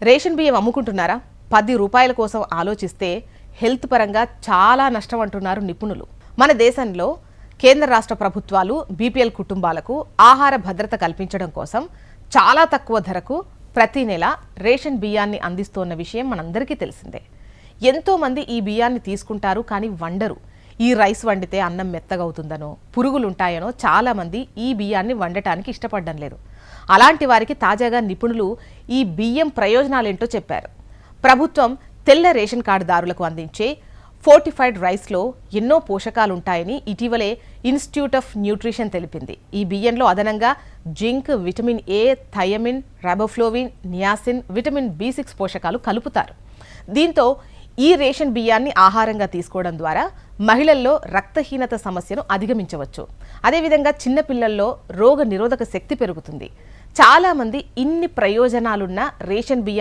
Ration బియ్యం అమ్ముకుంటున్నారా? 10 రూపాయల కోసం ఆలోచిస్తే హెల్త్ పరంగా చాలా నష్టం అంటున్నారు నిపుణులు. మన దేశంలో కేంద్ర రాష్ట్ర ప్రభుత్వాలు బీపీఎల్ కుటుంబాలకు ఆహార భద్రత కల్పించడం కోసం చాలా తక్కువ ధరకు ప్రతి నెల రేషన్ బియ్యాన్ని అందిస్తోన్న విషయం మనందరికీ తెలిసిందే. ఎంతో మంది ఈ బియ్యాన్ని తీసుకుంటారు, కానీ వండరు. ఈ రైస్ వండితే అన్నం మెత్తగవుతుందనో, పురుగులుంటాయనో చాలా మంది ఈ బియ్యాన్ని వండటానికి ఇష్టపడడం లేదు. అలాంటి వారికి తాజాగా నిపుణులు ఈ బియ్యం ప్రయోజనాలేంటో చెప్పారు. ప్రభుత్వం తెల్ల రేషన్ కార్డుదారులకు అందించే ఫోర్టిఫైడ్ రైస్లో ఎన్నో పోషకాలుంటాయని ఇటీవలే ఇన్స్టిట్యూట్ ఆఫ్ న్యూట్రిషన్ తెలిపింది. ఈ బియ్యంలో అదనంగా zinc, vitamin A, thiamine, riboflavin, niacin, vitamin B6 పోషకాలు కలుపుతారు. దీంతో ఈ రేషన్ బియ్యాన్ని ఆహారంగా తీసుకోవడం ద్వారా మహిళల్లో రక్తహీనత సమస్యను అధిగమించవచ్చు. అదేవిధంగా చిన్నపిల్లల్లో రోగ నిరోధక శక్తి పెరుగుతుంది. చాలా మంది ఇన్ని ప్రయోజనాలున్న రేషన్ బియ్యాన్ని